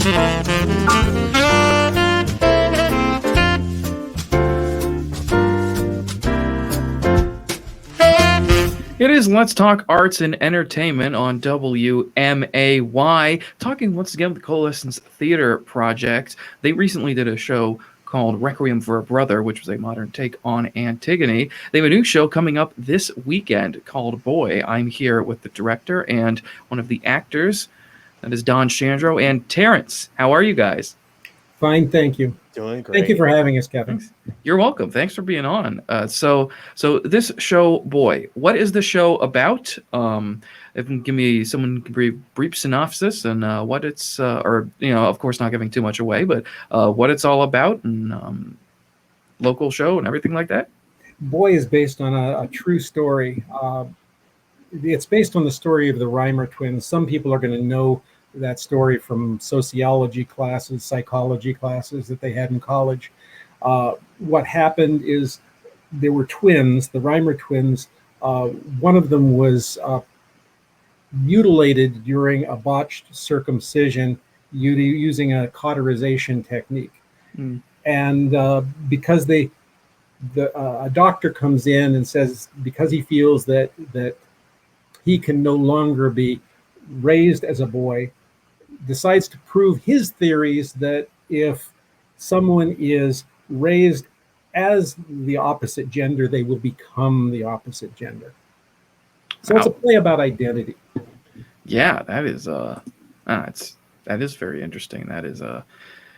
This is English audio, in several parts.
It is Let's Talk Arts and Entertainment on WMAY, talking once again with the Coalescence Theatre project. They recently did a show called Requiem for a Brother, which was a modern take on Antigone. They have a new show coming up this weekend called Boy. I'm here with the director and one of the actors. That is Don Shandrow and Terrence. How are you guys? Fine, thank you. Doing great. Thank you for having us, Kevin. You're welcome. Thanks for being on. So this show, Boy, what is the show about? If you give me someone brief synopsis and what it's, or of course, not giving too much away, but what it's all about and local show and everything like that. Boy is based on a true story. It's based on the story of the Reimer twins. Some people are going to know that story from sociology classes, psychology classes that they had in college. What happened is there were twins, the Reimer twins. One of them was mutilated during a botched circumcision using a cauterization technique. And because a doctor comes in and says, because he feels that he can no longer be raised as a boy, decides to prove his theories that if someone is raised as the opposite gender, they will become the opposite gender. So It's a play about identity. Yeah, that is that is very interesting. That is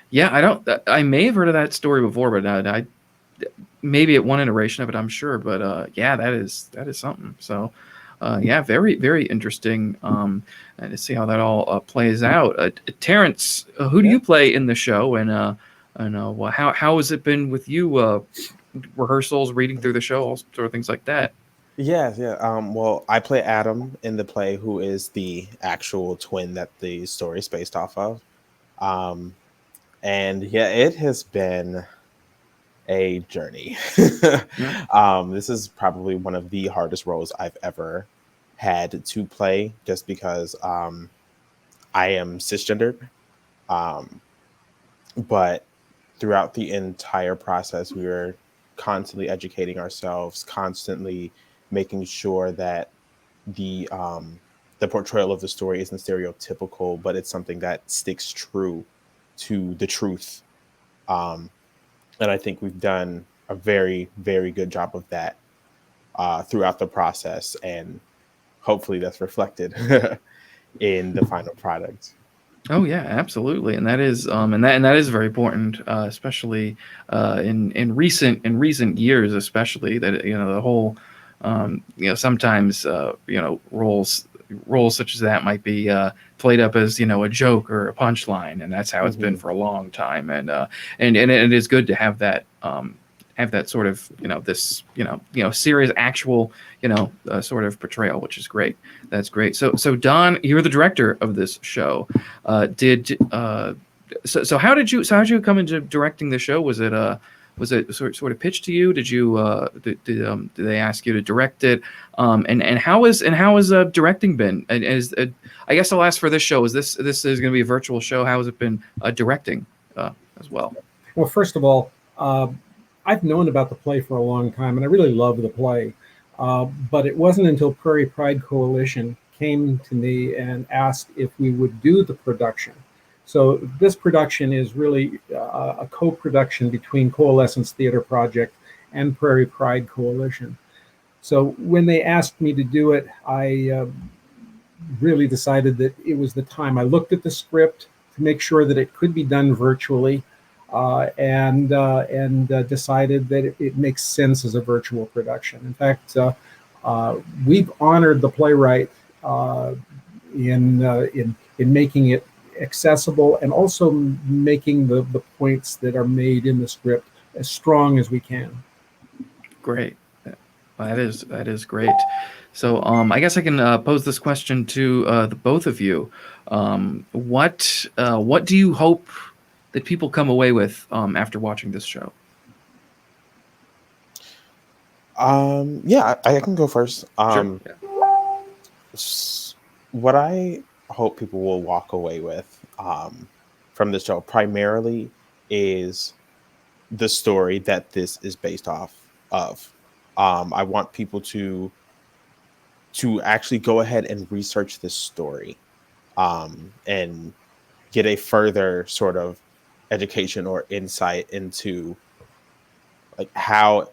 yeah, I may have heard of that story before, but I maybe at one iteration of it, I'm sure. But yeah, that is something. So yeah, very, very interesting. And to see how that all plays out. Terrence, who do you play in the show, and how has it been with you? Rehearsals, reading through the show, all sort of things like that. Yeah. Well, I play Adam in the play, who is the actual twin that the story is based off of. And yeah, it has been a journey. This is probably one of the hardest roles I've ever had to play, just because I am cisgendered. But throughout the entire process, we were constantly educating ourselves, constantly making sure that the portrayal of the story isn't stereotypical, but it's something that sticks true to the truth. And I think we've done a very, very good job of that throughout the process, and hopefully that's reflected in the final product. Oh yeah, absolutely, and that is and that is very important, especially in recent years, especially that the whole sometimes roles such as that might be played up as a joke or a punchline, and that's how it's been for a long time. And it is good to have that sort of this serious actual sort of portrayal, which is great. That's great. So Don, you're the director of this show. So how did you come into directing the show? Was it sort of pitched to you? Did you did they ask you to direct it? And how is directing been? And I guess I'll ask for this show. This is going to be a virtual show. How has it been directing as well? Well, first of all, I've known about the play for a long time, and I really love the play. But it wasn't until Prairie Pride Coalition came to me and asked if we would do the production. So this production is really a co-production between Coalescence Theatre Project and Prairie Pride Coalition. So when they asked me to do it, I really decided that it was the time. I looked at the script to make sure that it could be done virtually, and decided that it makes sense as a virtual production. In fact, we've honored the playwright in making it accessible, and also making the points that are made in the script as strong as we can. Great. That is great. So I guess I can pose this question to the both of you. What do you hope that people come away with after watching this show? Yeah, I can go first. Sure. What I hope people will walk away with from the show primarily is the story that this is based off of. I want people to actually go ahead and research this story, and get a further sort of education or insight into like how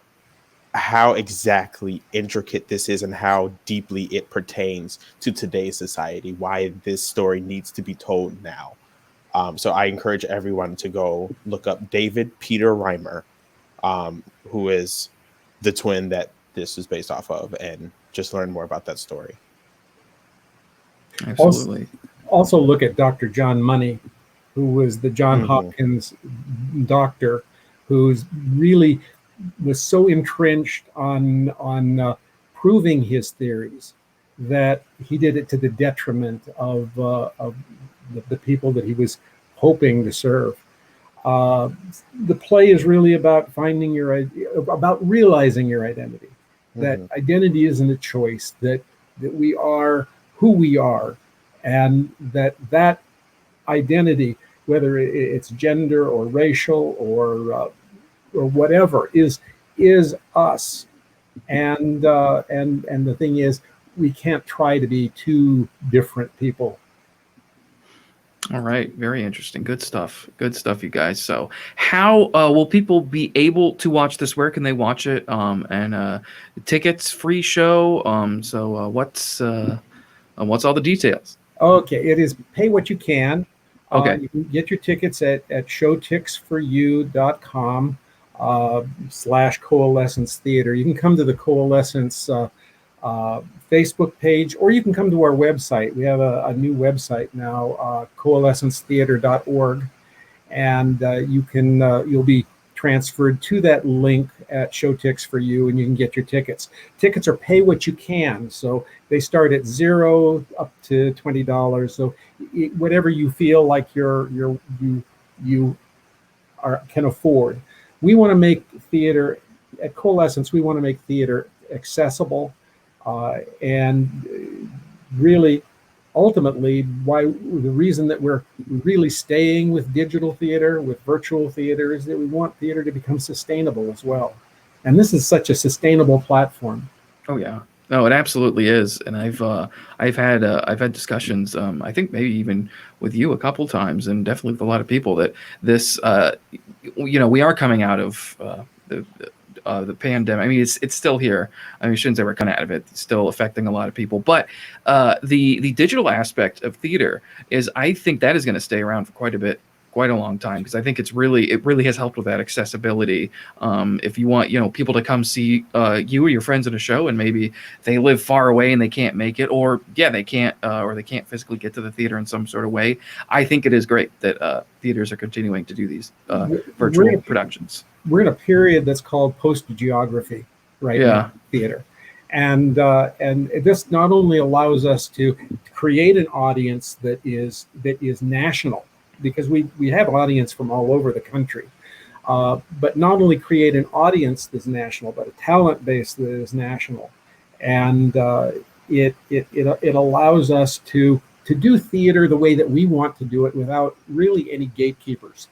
exactly intricate this is and how deeply it pertains to today's society, why this story needs to be told now. So I encourage everyone to go look up David Peter Reimer, who is the twin that this is based off of, and just learn more about that story. Absolutely. Also look at Dr. John Money, who was the John Hopkins doctor, who's really was so entrenched on proving his theories that he did it to the detriment of the people that he was hoping to serve. The play is really about about realizing your identity. That identity isn't a choice. That we are who we are, and that identity, whether it's gender or racial or whatever, is us. And the thing is, we can't try to be two different people. All right. Very interesting. Good stuff. Good stuff, you guys. So how will people be able to watch this? Where can they watch it? And tickets, free show. So what's all the details? Okay. It is pay what you can. Okay. You can get your tickets at showtixforyou.com /Coalescence Theatre. You can come to the Coalescence Facebook page, or you can come to our website. We have a new website now, coalescencetheatre.org, and you'll be transferred to that link at Showtix for You, and you can get your tickets. Tickets are pay what you can, so they start at $0 up to $20. So whatever you feel like you can afford. We want to make theater at Coalescence. We want to make theater accessible. And really, ultimately, the reason that we're really staying with digital theater, with virtual theater, is that we want theater to become sustainable as well. And this is such a sustainable platform. Oh yeah, no, it absolutely is. And I've had discussions. I think maybe even with you a couple times, and definitely with a lot of people, that this, we are coming out of the pandemic. I mean, it's still here. I mean, I shouldn't say we're coming out of it. It's still affecting a lot of people. But the digital aspect of theater is, I think that is going to stay around for quite a long time, because I think it really has helped with that accessibility. If you want, people to come see you or your friends at a show, and maybe they live far away and they can't make it, or they can't physically get to the theater in some sort of way. I think it is great that theaters are continuing to do these virtual productions. We're in a period that's called post-geography right now in theater. And this not only allows us to create an audience that is national, because we have audience from all over the country, but not only create an audience that's national, but a talent base that is national. And it allows us to do theater the way that we want to do it, without really any gatekeepers,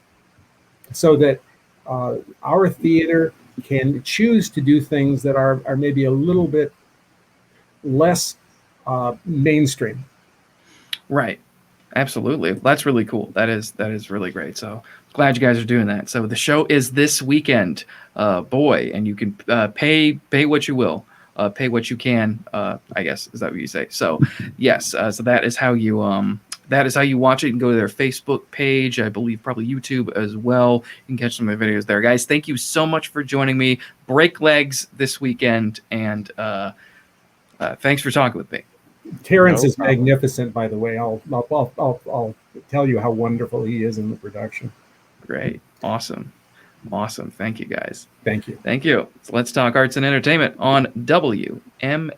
so that our theater can choose to do things that are maybe a little bit less mainstream. Right. Absolutely. That's really cool. That is really great. So glad you guys are doing that. So the show is this weekend, and you can pay what you will, pay what you can. I guess, is that what you say? So yes. So that is how you watch it. You can go to their Facebook page, I believe probably YouTube as well. You can catch some of the videos there. Guys, thank you so much for joining me. Break legs this weekend, and thanks for talking with me. Terrence is magnificent, by the way. I'll tell you how wonderful he is in the production. Great. Awesome. Thank you, guys. Thank you. So let's talk arts and entertainment on WMAY.